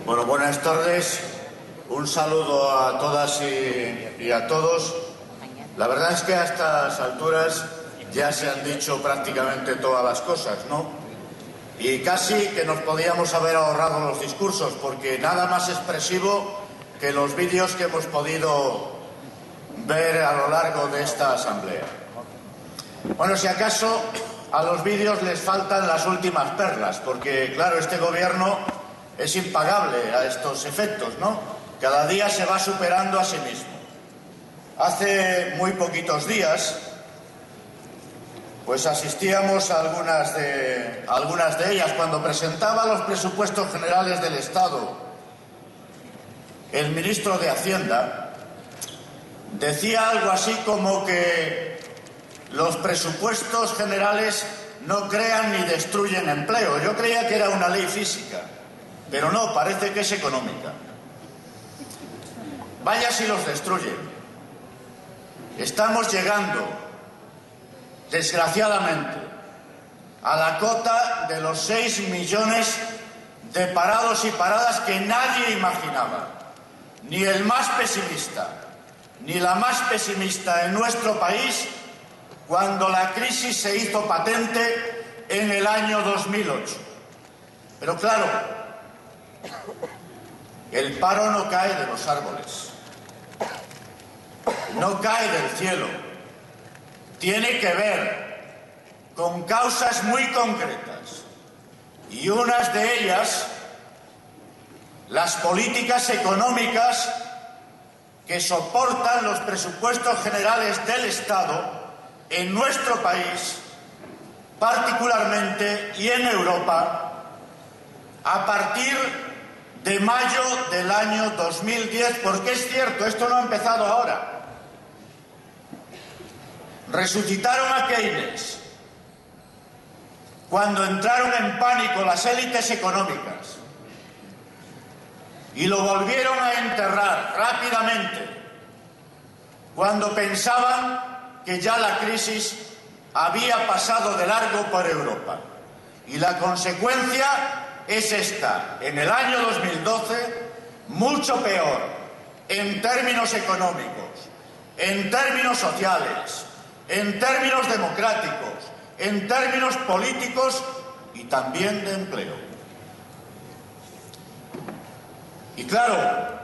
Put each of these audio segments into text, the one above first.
Bueno, buenas tardes. Un saludo a todas y a todos. La verdad es que a estas alturas ya se han dicho prácticamente todas las cosas, ¿no? Y casi que nos podíamos haber ahorrado los discursos, porque nada más expresivo que los vídeos que hemos podido ver a lo largo de esta asamblea. Bueno, si acaso a los vídeos les faltan las últimas perlas, porque claro, este gobierno es impagable a estos efectos, ¿no? Cada día se va superando a sí mismo. Hace muy poquitos días, pues asistíamos a algunas de ellas. Cuando presentaba los presupuestos generales del Estado, el ministro de Hacienda decía algo así como que los presupuestos generales no crean ni destruyen empleo. Yo creía que era una ley física, pero no, parece que es económica. Vaya si los destruyen. Estamos llegando, desgraciadamente, a la cota de los 6 millones de parados y paradas que nadie imaginaba, ni el más pesimista, ni la más pesimista en nuestro país, cuando la crisis se hizo patente en el año 2008. Pero claro, el paro no cae de los árboles, no cae del cielo. Tiene que ver con causas muy concretas, y unas de ellas, las políticas económicas que soportan los presupuestos generales del Estado en nuestro país, particularmente, y en Europa, a partir de mayo del año 2010, porque es cierto, esto no ha empezado ahora. Resucitaron a Keynes cuando entraron en pánico las élites económicas y lo volvieron a enterrar rápidamente cuando pensaban que ya la crisis había pasado de largo por Europa. Y la consecuencia es esta: en el año 2012, mucho peor en términos económicos, en términos sociales, en términos democráticos, en términos políticos y también de empleo. Y claro,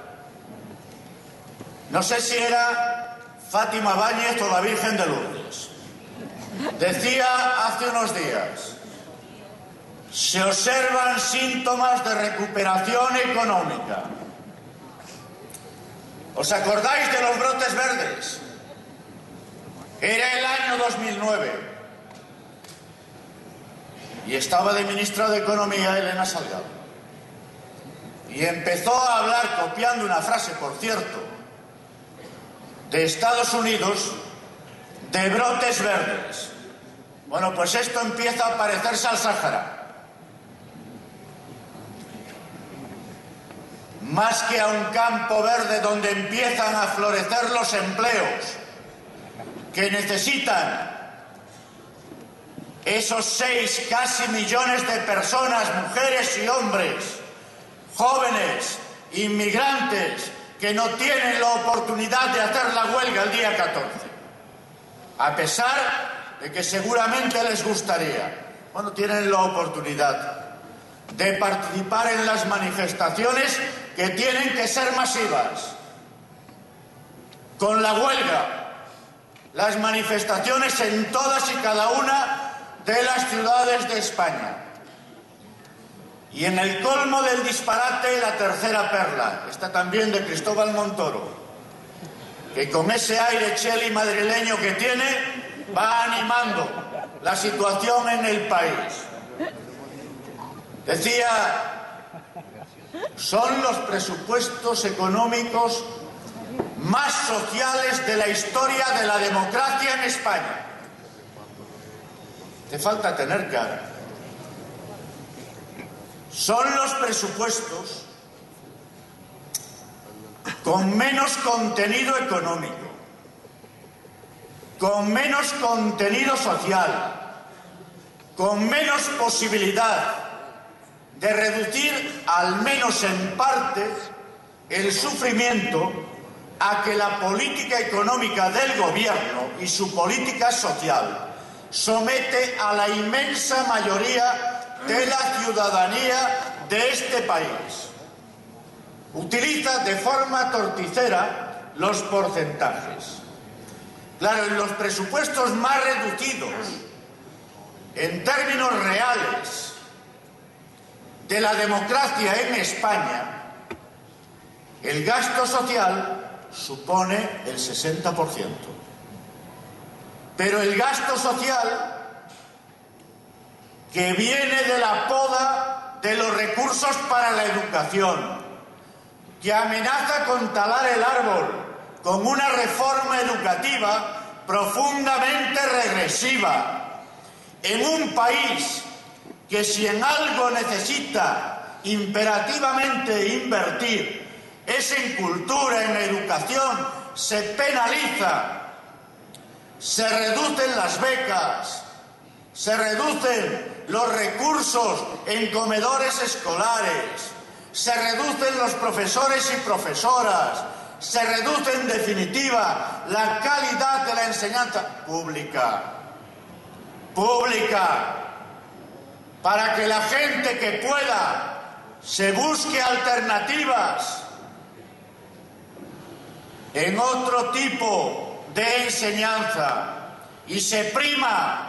no sé si era Fátima Báñez o la Virgen de Lourdes, decía hace unos días: se observan síntomas de recuperación económica. ¿Os acordáis de los brotes verdes? Era el año 2009 y estaba de ministra de Economía Elena Salgado, y empezó a hablar, copiando una frase, por cierto, de Estados Unidos, de brotes verdes. Bueno, pues esto empieza a parecerse al Sáhara, más que a un campo verde donde empiezan a florecer los empleos que necesitan esos 6 casi millones de personas, mujeres y hombres, jóvenes, inmigrantes, que no tienen la oportunidad de hacer la huelga el día 14, a pesar de que seguramente les gustaría. Bueno, tienen la oportunidad de participar en las manifestaciones que tienen que ser masivas, con la huelga, las manifestaciones en todas y cada una de las ciudades de España. Y en el colmo del disparate, la tercera perla, esta también de Cristóbal Montoro, que con ese aire cheli madrileño que tiene, va animando la situación en el país. Decía: son los presupuestos económicos más sociales de la historia de la democracia en España. Te falta tener cara. Son los presupuestos con menos contenido económico, con menos contenido social, con menos posibilidad de reducir, al menos en parte, el sufrimiento a que la política económica del gobierno y su política social somete a la inmensa mayoría de la ciudadanía de este país. Utiliza de forma torticera los porcentajes. Claro, en los presupuestos más reducidos, en términos reales, de la democracia en España, el gasto social supone el 60%. Pero el gasto social que viene de la poda de los recursos para la educación, que amenaza con talar el árbol con una reforma educativa profundamente regresiva, en un país que si en algo necesita imperativamente invertir es en cultura, en educación, se penaliza, se reducen las becas, se reducen los recursos en comedores escolares, se reducen los profesores y profesoras, se reduce en definitiva la calidad de la enseñanza pública, para que la gente que pueda se busque alternativas en otro tipo de enseñanza y se prima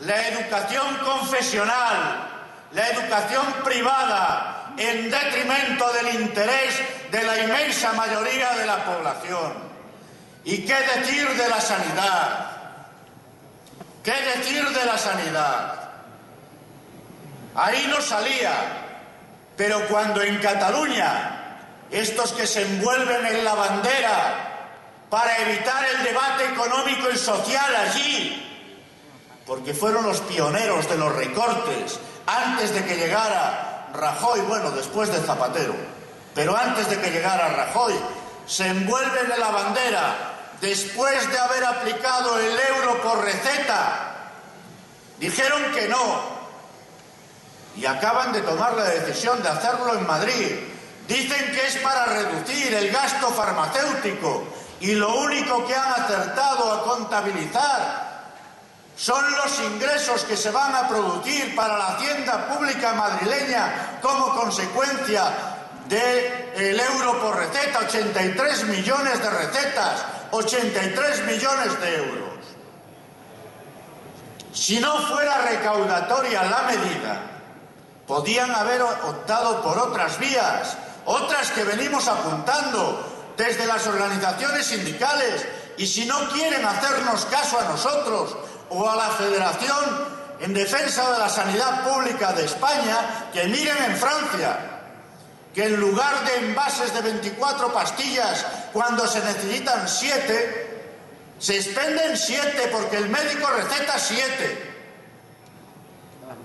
la educación confesional, la educación privada, en detrimento del interés de la inmensa mayoría de la población. ¿Y qué decir de la sanidad? ¿Qué decir de la sanidad? Ahí no salía, pero cuando en Cataluña, estos que se envuelven en la bandera para evitar el debate económico y social allí, porque fueron los pioneros de los recortes antes de que llegara Rajoy, bueno, después de Zapatero, pero antes de que llegara Rajoy, se envuelven en la bandera después de haber aplicado el euro por receta. Dijeron que no y acaban de tomar la decisión de hacerlo en Madrid. Dicen que es para reducir el gasto farmacéutico y lo único que han acertado a contabilizar son los ingresos que se van a producir para la hacienda pública madrileña como consecuencia del euro por receta, 83 millones de recetas, 83 millones de euros. Si no fuera recaudatoria la medida, podían haber optado por otras vías, otras que venimos apuntando desde las organizaciones sindicales, y si no quieren hacernos caso a nosotros o a la Federación en Defensa de la Sanidad Pública de España, que miren en Francia, que en lugar de envases de 24 pastillas, cuando se necesitan 7, se expenden 7 porque el médico receta 7.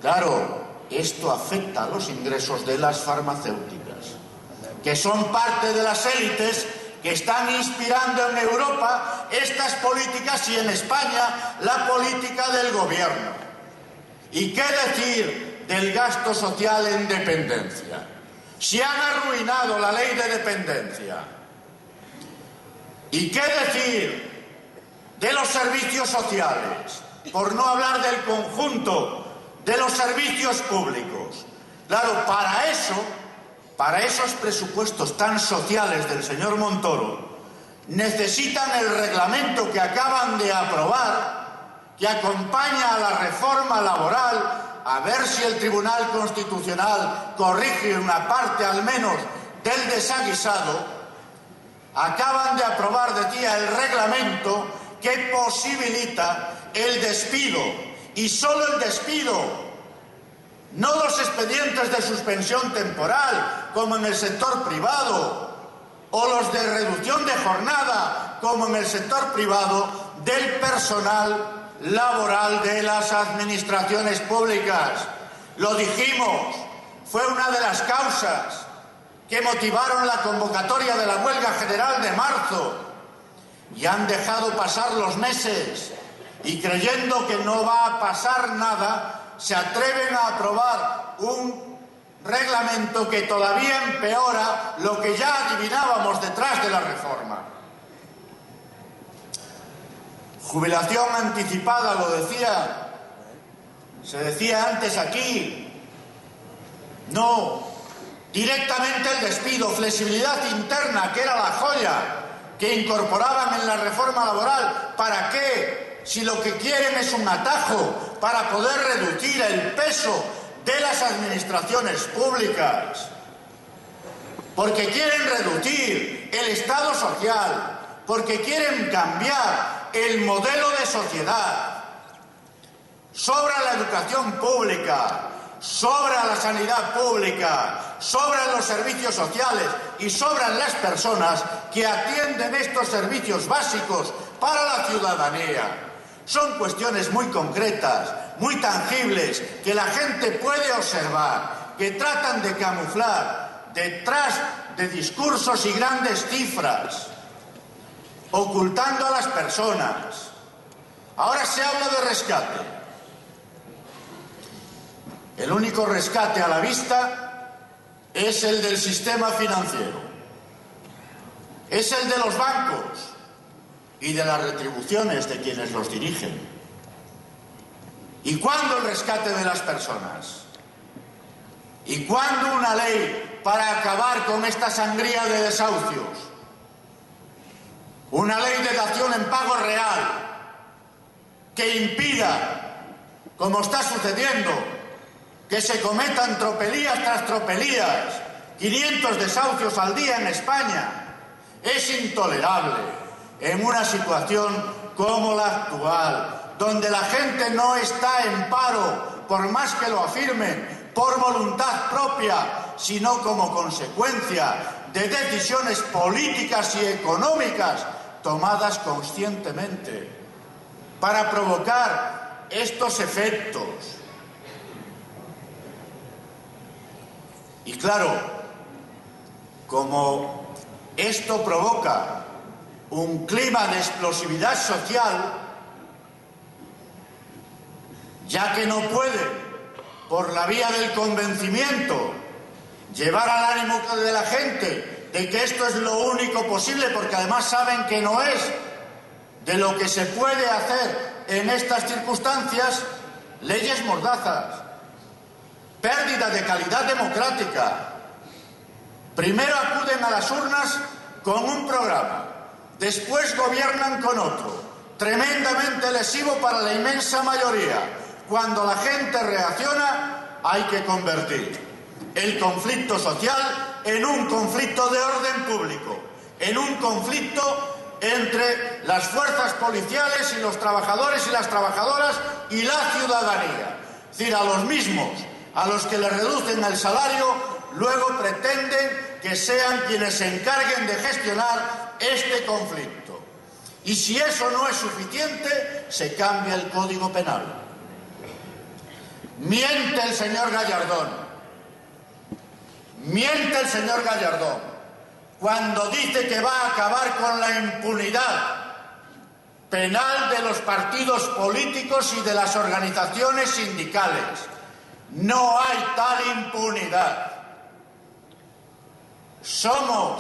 Claro, esto afecta a los ingresos de las farmacéuticas, que son parte de las élites que están inspirando en Europa estas políticas y en España la política del gobierno. ¿Y qué decir del gasto social en dependencia? Si han arruinado la ley de dependencia. ¿Y qué decir de los servicios sociales? Por no hablar del conjunto de los servicios públicos. Claro, para esos presupuestos tan sociales del señor Montoro, necesitan el reglamento que acaban de aprobar, que acompaña a la reforma laboral, a ver si el Tribunal Constitucional corrige una parte al menos del desaguisado. Acaban de aprobar, decía, el reglamento que posibilita el despido, y solo el despido, no los expedientes de suspensión temporal, como en el sector privado, o los de reducción de jornada, como en el sector privado, del personal laboral de las administraciones públicas. Lo dijimos, fue una de las causas que motivaron la convocatoria de la huelga general de marzo, y han dejado pasar los meses, y creyendo que no va a pasar nada, se atreven a aprobar un reglamento que todavía empeora lo que ya adivinábamos detrás de la reforma. Jubilación anticipada, se decía antes aquí. No, directamente el despido, flexibilidad interna, que era la joya que incorporaban en la reforma laboral. ¿Para qué? Si lo que quieren es un atajo para poder reducir el peso de las administraciones públicas, porque quieren reducir el Estado social, porque quieren cambiar el modelo de sociedad. Sobra la educación pública, sobra la sanidad pública, sobran los servicios sociales y sobran las personas que atienden estos servicios básicos para la ciudadanía. Son cuestiones muy concretas, muy tangibles, que la gente puede observar, que tratan de camuflar detrás de discursos y grandes cifras, ocultando a las personas. Ahora se habla de rescate. El único rescate a la vista es el del sistema financiero, es el de los bancos y de las retribuciones de quienes los dirigen. ¿Y cuándo el rescate de las personas? ¿Y cuándo una ley para acabar con esta sangría de desahucios? Una ley de dación en pago real que impida, como está sucediendo, que se cometan tropelías tras tropelías, 500 desahucios al día en España. Es intolerable en una situación como la actual, donde la gente no está en paro, por más que lo afirmen, por voluntad propia, sino como consecuencia de decisiones políticas y económicas tomadas conscientemente para provocar estos efectos. Y claro, como esto provoca un clima de explosividad social, ya que no puede, por la vía del convencimiento, llevar al ánimo de la gente de que esto es lo único posible, porque además saben que no es, de lo que se puede hacer en estas circunstancias, leyes mordazas, pérdida de calidad democrática. Primero acuden a las urnas con un programa, después gobiernan con otro, tremendamente lesivo para la inmensa mayoría. Cuando la gente reacciona, hay que convertir el conflicto social en un conflicto de orden público, en un conflicto entre las fuerzas policiales y los trabajadores y las trabajadoras y la ciudadanía. Es decir, a los mismos a los que le reducen el salario, luego pretenden que sean quienes se encarguen de gestionar este conflicto. Y si eso no es suficiente, se cambia el Código Penal. Miente el señor Gallardón. Miente el señor Gallardón cuando dice que va a acabar con la impunidad penal de los partidos políticos y de las organizaciones sindicales. No hay tal impunidad. Son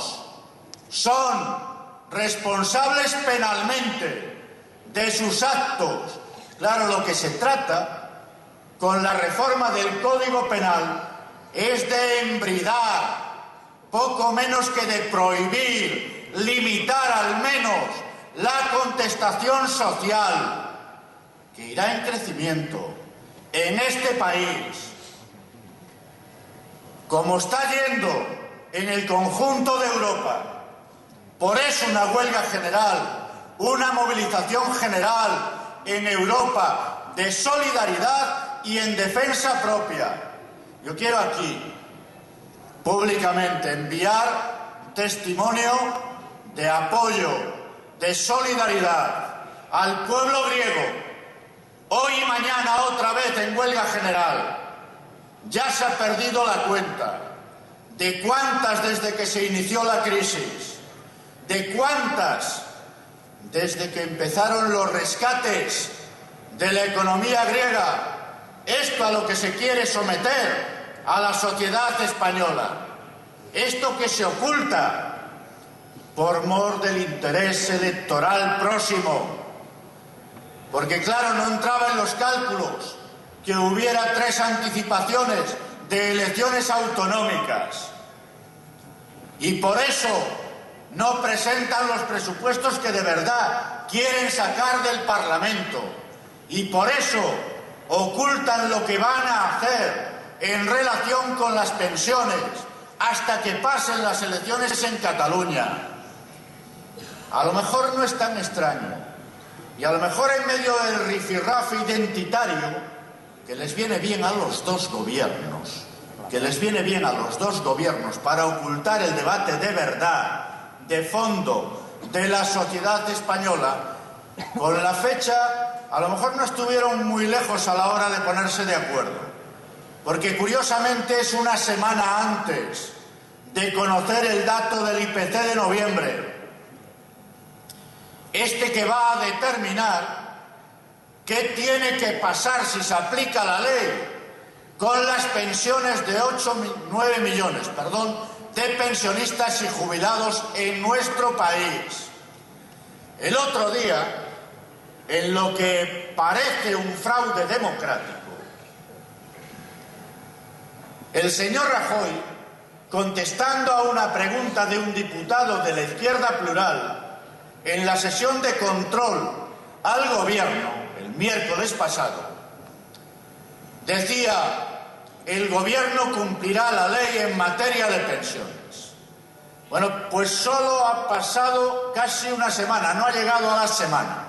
responsables penalmente de sus actos. Claro, lo que se trata con la reforma del Código Penal es de embridar, poco menos que de prohibir, limitar al menos la contestación social, que irá en crecimiento en este país, como está yendo en el conjunto de Europa. Por eso una huelga general, una movilización general en Europa de solidaridad y en defensa propia. Yo quiero aquí, públicamente, enviar testimonio de apoyo, de solidaridad al pueblo griego. Hoy y mañana otra vez en huelga general. Ya se ha perdido la cuenta de cuántas desde que se inició la crisis, de cuántas desde que empezaron los rescates de la economía griega. Esto a lo que se quiere someter a la sociedad española. Esto que se oculta por mor del interés electoral próximo. Porque, claro, no entraba en los cálculos que hubiera 3 anticipaciones de elecciones autonómicas. Y por eso no presentan los presupuestos que de verdad quieren sacar del Parlamento. Y por eso ocultan lo que van a hacer en relación con las pensiones hasta que pasen las elecciones en Cataluña. A lo mejor no es tan extraño. Y a lo mejor en medio del rifirrafe identitario, que les viene bien a los dos gobiernos, para ocultar el debate de verdad, de fondo, de la sociedad española, con la fecha a lo mejor no estuvieron muy lejos a la hora de ponerse de acuerdo, porque curiosamente es una semana antes de conocer el dato del IPC de noviembre, este que va a determinar qué tiene que pasar si se aplica la ley con las pensiones de 9 millones de pensionistas y jubilados en nuestro país. El otro día, en lo que parece un fraude democrático, el señor Rajoy, contestando a una pregunta de un diputado de la Izquierda Plural en la sesión de control al Gobierno el miércoles pasado, decía: el Gobierno cumplirá la ley en materia de pensiones. Bueno, pues solo ha pasado casi una semana, no ha llegado a la semana,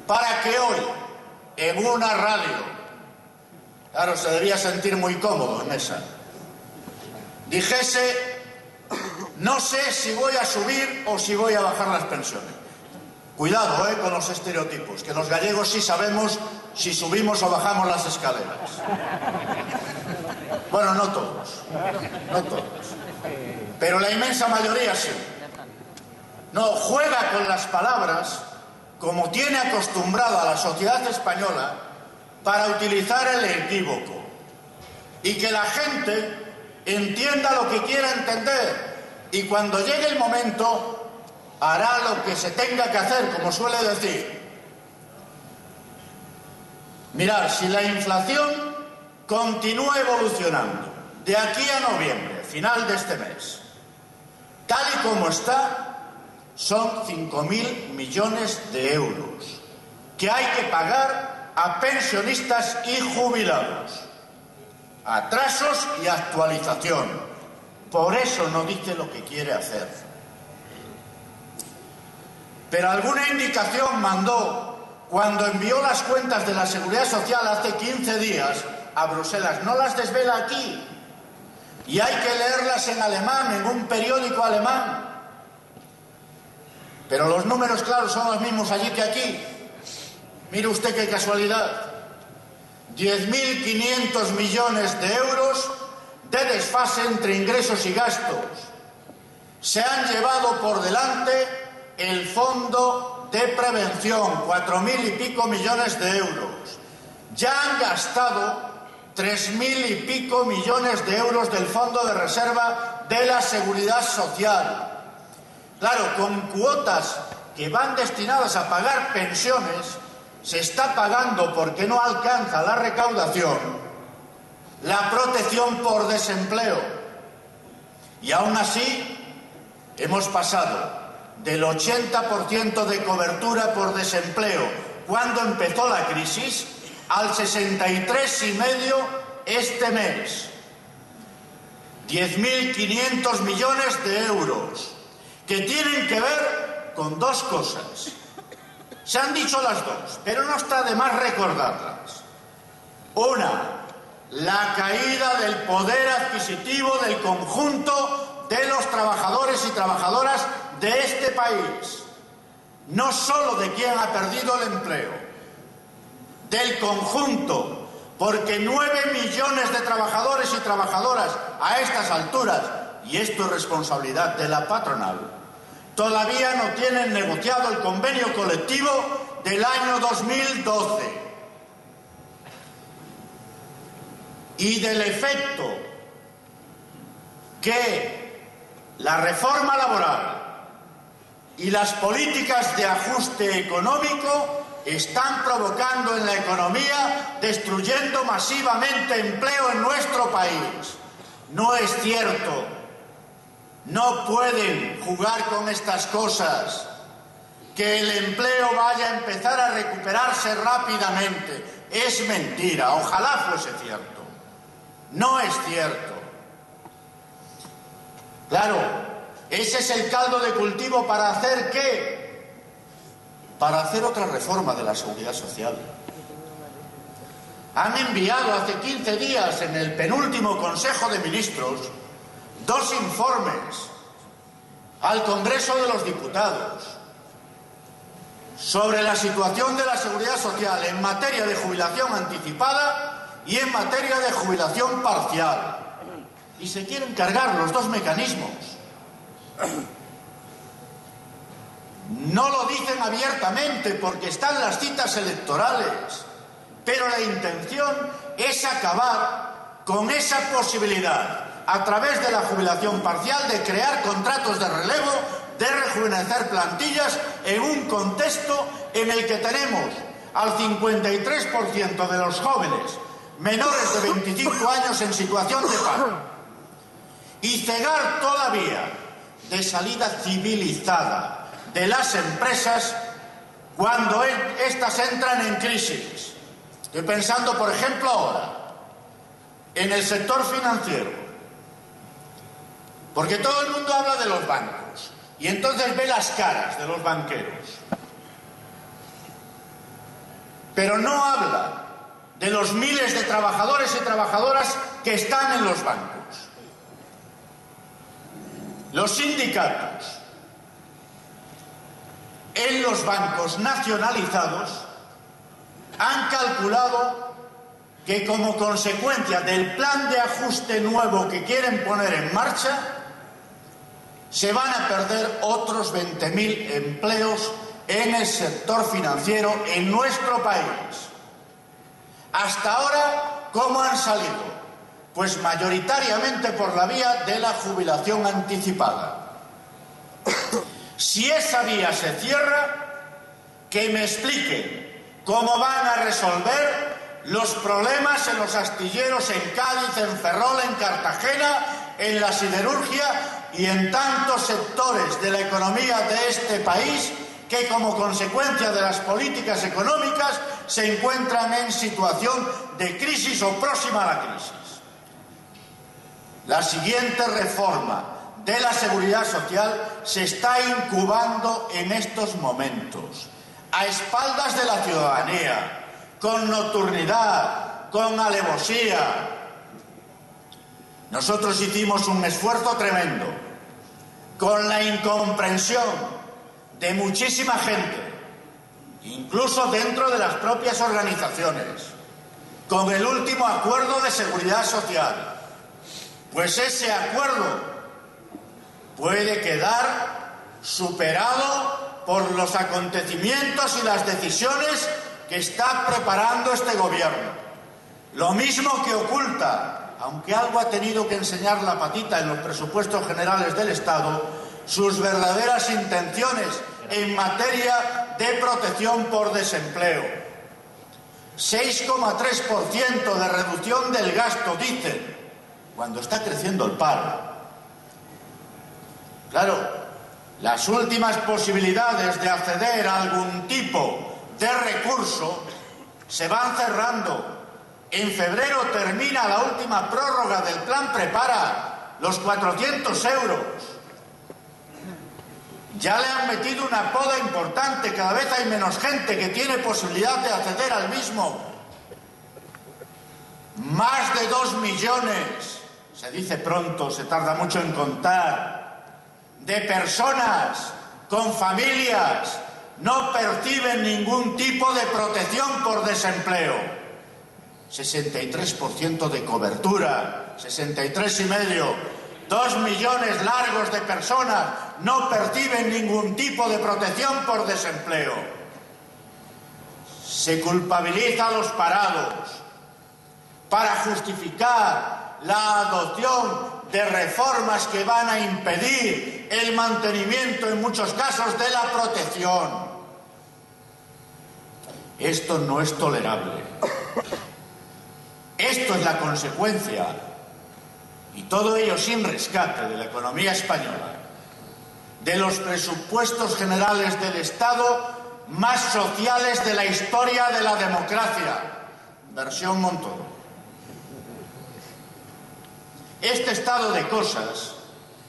para que hoy, en una radio, claro, se debía sentir muy cómodo en esa, dijese: no sé si voy a subir o si voy a bajar las pensiones. Cuidado, con los estereotipos, que los gallegos sí sabemos si subimos o bajamos las escaleras. Bueno, no todos, pero la inmensa mayoría sí. No, juega con las palabras como tiene acostumbrado a la sociedad española para utilizar el equívoco y que la gente entienda lo que quiera entender, y cuando llegue el momento hará lo que se tenga que hacer, como suele decir. Mirad, si la inflación continúa evolucionando de aquí a noviembre, final de este mes, tal y como está, son 5.000 millones de euros que hay que pagar a pensionistas y jubilados. Atrasos y actualización. Por eso no dice lo que quiere hacer. Pero alguna indicación mandó cuando envió las cuentas de la Seguridad Social hace 15 días a Bruselas. No las desvela aquí. Y hay que leerlas en alemán, en un periódico alemán. Pero los números, claro, son los mismos allí que aquí. Mire usted qué casualidad. 10.500 millones de euros de desfase entre ingresos y gastos. Se han llevado por delante el fondo de prevención, 4.000 y pico millones de euros. Ya han gastado 3.000 y pico millones de euros del fondo de reserva de la Seguridad Social. Claro, con cuotas que van destinadas a pagar pensiones, se está pagando, porque no alcanza la recaudación, la protección por desempleo. Y aún así hemos pasado del 80% de cobertura por desempleo cuando empezó la crisis al 63,5% este mes. 10.500 millones de euros que tienen que ver con dos cosas. Se han dicho las dos, pero no está de más recordarlas. Una, la caída del poder adquisitivo del conjunto de los trabajadores y trabajadoras de este país. No solo de quien ha perdido el empleo, del conjunto, porque 9 millones de trabajadores y trabajadoras a estas alturas, y esto es responsabilidad de la patronal, todavía no tienen negociado el convenio colectivo del año 2012. y del efecto que la reforma laboral y las políticas de ajuste económico están provocando en la economía, destruyendo masivamente empleo en nuestro país. No es cierto. No pueden jugar con estas cosas. Que el empleo vaya a empezar a recuperarse rápidamente. Es mentira. Ojalá fuese cierto. No es cierto. Claro, ese es el caldo de cultivo para hacer ¿qué? Para hacer otra reforma de la seguridad social. Han enviado hace 15 días en el penúltimo Consejo de Ministros 2 informes al Congreso de los Diputados sobre la situación de la seguridad social en materia de jubilación anticipada y en materia de jubilación parcial. Y se quieren cargar los 2 mecanismos. No lo dicen abiertamente porque están las citas electorales, pero la intención es acabar con esa posibilidad, a través de la jubilación parcial, de crear contratos de relevo, de rejuvenecer plantillas en un contexto en el que tenemos al 53% de los jóvenes menores de 25 años en situación de paro. Y cegar todavía de salida civilizada de las empresas cuando éstas entran en crisis. Estoy pensando, por ejemplo, ahora en el sector financiero, porque todo el mundo habla de los bancos y entonces ve las caras de los banqueros, pero no habla de los miles de trabajadores y trabajadoras que están en los bancos. Los sindicatos en los bancos nacionalizados han calculado que como consecuencia del plan de ajuste nuevo que quieren poner en marcha, se van a perder otros 20.000 empleos en el sector financiero en nuestro país. Hasta ahora, ¿cómo han salido? Pues mayoritariamente por la vía de la jubilación anticipada. Si esa vía se cierra, que me expliquen cómo van a resolver los problemas en los astilleros en Cádiz, en Ferrol, en Cartagena, en la siderurgia y en tantos sectores de la economía de este país que como consecuencia de las políticas económicas se encuentran en situación de crisis o próxima a la crisis. La siguiente reforma de la seguridad social se está incubando en estos momentos, a espaldas de la ciudadanía, con nocturnidad, con alevosía. Nosotros hicimos un esfuerzo tremendo, con la incomprensión de muchísima gente, incluso dentro de las propias organizaciones, con el último acuerdo de seguridad social. Pues ese acuerdo puede quedar superado por los acontecimientos y las decisiones que está preparando este gobierno. Lo mismo que oculta, aunque algo ha tenido que enseñar la patita en los presupuestos generales del Estado, sus verdaderas intenciones en materia de protección por desempleo. 6,3% de reducción del gasto, dicen, cuando está creciendo el paro. Claro, las últimas posibilidades de acceder a algún tipo de recurso se van cerrando. En febrero termina la última prórroga del plan Prepara, los 400 euros. Ya le han metido una poda importante, cada vez hay menos gente que tiene posibilidad de acceder al mismo. Más de 2 millones, se dice pronto, se tarda mucho en contar, de personas con familias no perciben ningún tipo de protección por desempleo. 63% de cobertura, 63,5%. 2 millones largos de personas no perciben ningún tipo de protección por desempleo. Se culpabiliza a los parados. para justificar la adopción de reformas que van a impedir el mantenimiento, en muchos casos, de la protección. Esto no es tolerable. Esto es la consecuencia, y todo ello sin rescate de la economía española, de los presupuestos generales del Estado más sociales de la historia de la democracia, versión Montoro. Este estado de cosas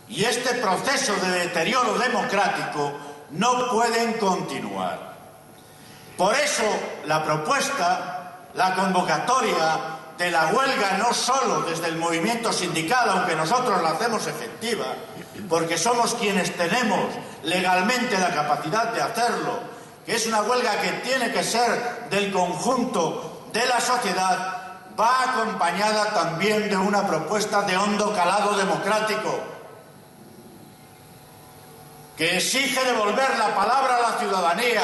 y este proceso de deterioro democrático no pueden continuar. Por eso la propuesta, la convocatoria de la huelga, no solo desde el movimiento sindical, aunque nosotros la hacemos efectiva, porque somos quienes tenemos legalmente la capacidad de hacerlo, que es una huelga que tiene que ser del conjunto de la sociedad, va acompañada también de una propuesta de hondo calado democrático, que exige devolver la palabra a la ciudadanía,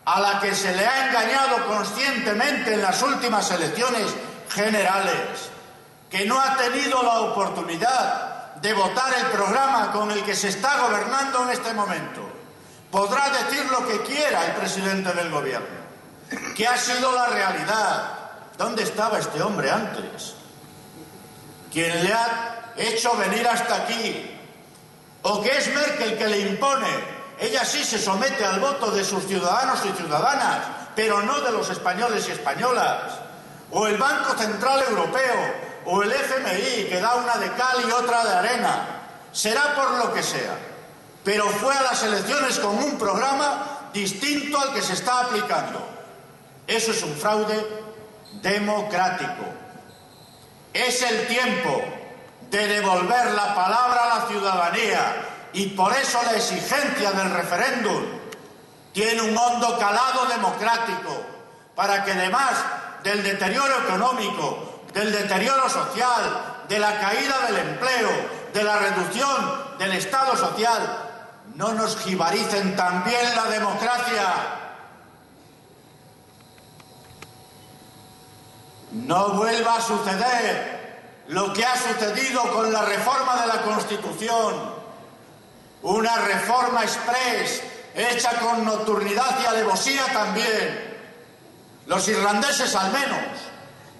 a la que se le ha engañado conscientemente en las últimas elecciones generales, que no ha tenido la oportunidad de votar el programa con el que se está gobernando en este momento. Podrá decir lo que quiera el presidente del gobierno, que ha sido la realidad. ¿Dónde estaba este hombre antes? ¿Quién le ha hecho venir hasta aquí? ¿O que es Merkel que le impone? Ella sí se somete al voto de sus ciudadanos y ciudadanas, pero no de los españoles y españolas. O el Banco Central Europeo, o el FMI, que da una de cal y otra de arena. Será por lo que sea, pero fue a las elecciones con un programa distinto al que se está aplicando. Eso es un fraude democrático. Es el tiempo de devolver la palabra a la ciudadanía, y por eso la exigencia del referéndum tiene un hondo calado democrático, para que además del deterioro económico, del deterioro social, de la caída del empleo, de la reducción del Estado social, no nos jibaricen también la democracia. No vuelva a suceder lo que ha sucedido con la reforma de la Constitución, una reforma exprés hecha con nocturnidad y alevosía también. Los irlandeses, al menos,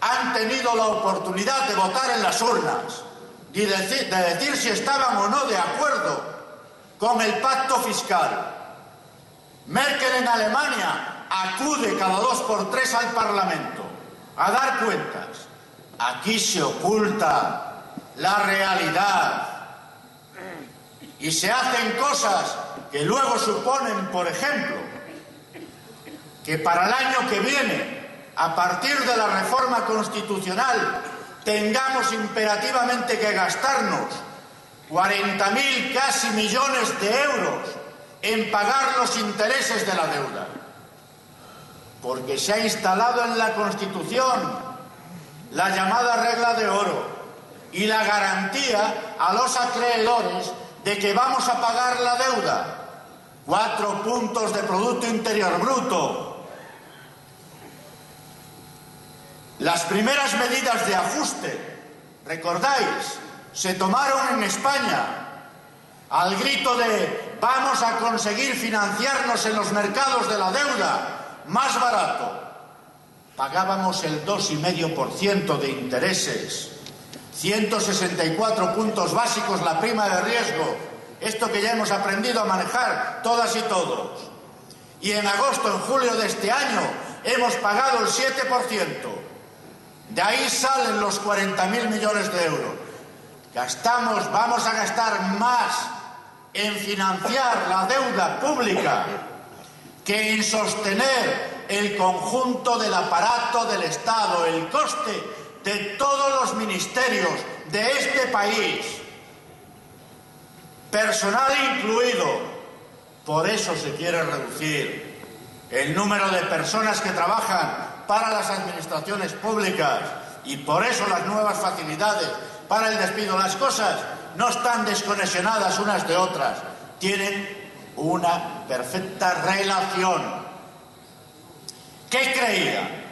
han tenido la oportunidad de votar en las urnas y de decir si estaban o no de acuerdo con el pacto fiscal. Merkel en Alemania acude cada 2 por 3 al Parlamento a dar cuentas. Aquí se oculta la realidad y se hacen cosas que luego suponen, por ejemplo, que para el año que viene, a partir de la reforma constitucional, tengamos imperativamente que gastarnos 40.000 casi millones de euros en pagar los intereses de la deuda, porque se ha instalado en la Constitución la llamada regla de oro y la garantía a los acreedores de que vamos a pagar la deuda. 4 puntos de Producto Interior Bruto. Las primeras medidas de ajuste, recordáis, se tomaron en España al grito de vamos a conseguir financiarnos en los mercados de la deuda más barato. Pagábamos el 2,5% de intereses, 164 puntos básicos la prima de riesgo, esto que ya hemos aprendido a manejar todas y todos. Y en agosto, en julio de este año, hemos pagado el 7%. De ahí salen los 40.000 millones de euros. Vamos a gastar más en financiar la deuda pública que en sostener el conjunto del aparato del Estado, el coste de todos los ministerios de este país, personal incluido. Por eso se quiere reducir el número de personas que trabajan para las administraciones públicas y por eso las nuevas facilidades para el despido. Las cosas no están desconexionadas unas de otras, tienen una perfecta relación. ¿Qué creía?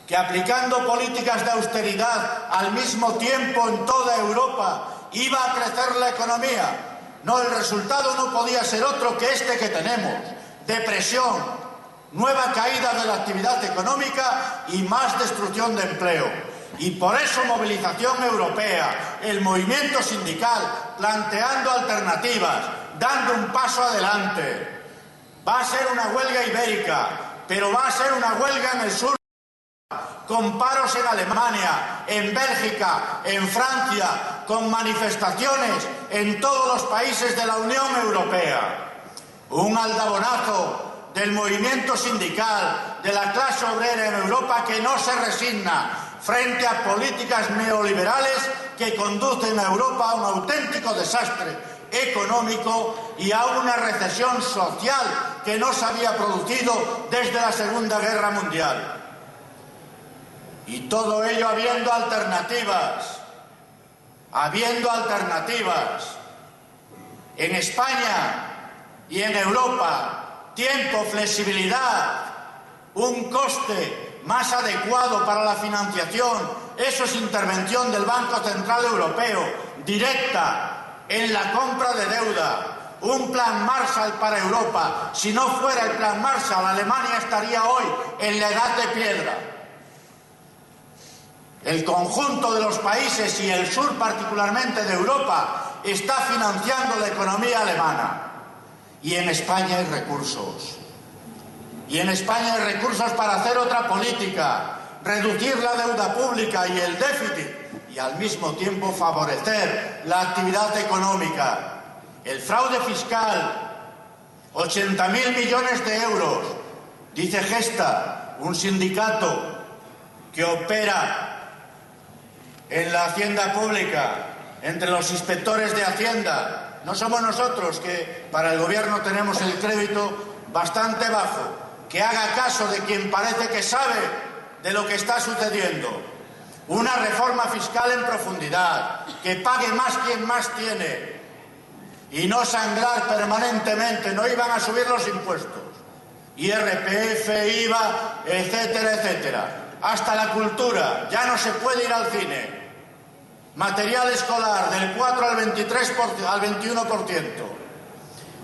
que aplicando políticas de austeridad al mismo tiempo en toda Europa iba a crecer la economía. No, el resultado no podía ser otro que este que tenemos: depresión, nueva caída de la actividad económica y más destrucción de empleo. Y por eso movilización europea, el movimiento sindical, planteando alternativas, dando un paso adelante. Va a ser una huelga ibérica, pero va a ser una huelga en el sur, con paros en Alemania, en Bélgica, en Francia, con manifestaciones en todos los países de la Unión Europea. Un aldabonazo del movimiento sindical, de la clase obrera en Europa, que no se resigna frente a políticas neoliberales que conducen a Europa a un auténtico desastre económico y a una recesión social que no se había producido desde la Segunda Guerra Mundial. Y todo ello habiendo alternativas. En España y en Europa, tiempo, flexibilidad, un coste más adecuado para la financiación. Eso es intervención del Banco Central Europeo, directa, en la compra de deuda. Un plan Marshall para Europa. Si no fuera el plan Marshall, Alemania estaría hoy en la edad de piedra. El conjunto de los países y el sur particularmente de Europa está financiando la economía alemana. Y en España hay recursos. Y en España hay recursos para hacer otra política, reducir la deuda pública y el déficit y al mismo tiempo favorecer la actividad económica. El fraude fiscal, 80.000 millones de euros, dice Gesta, un sindicato que opera en la hacienda pública, entre los inspectores de Hacienda. No somos nosotros, que para el gobierno tenemos el crédito bastante bajo. Que haga caso de quien parece que sabe de lo que está sucediendo. Una reforma fiscal en profundidad, que pague más quien más tiene y no sangrar permanentemente. No iban a subir los impuestos, IRPF, IVA, etcétera, etcétera. Hasta la cultura, ya no se puede ir al cine. Material escolar del 4 al 21%.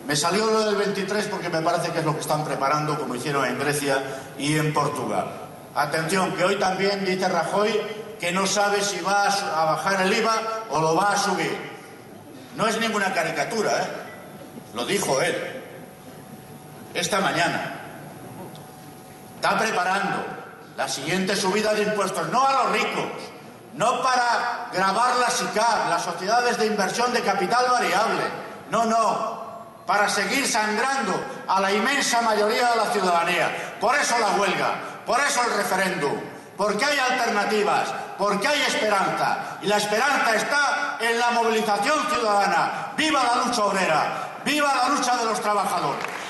Me salió lo del 23 porque me parece que es lo que están preparando, como hicieron en Grecia y en Portugal. Atención, que hoy también dice Rajoy que no sabe si va a bajar el IVA o lo va a subir. No es ninguna caricatura, ¿eh? Lo dijo él esta mañana. Está preparando la siguiente subida de impuestos, no a los ricos, no para gravar la SICAV, las sociedades de inversión de capital variable, no, para seguir sangrando a la inmensa mayoría de la ciudadanía. Por eso la huelga, por eso el referéndum, porque hay alternativas, porque hay esperanza, y la esperanza está en la movilización ciudadana. ¡Viva la lucha obrera! ¡Viva la lucha de los trabajadores!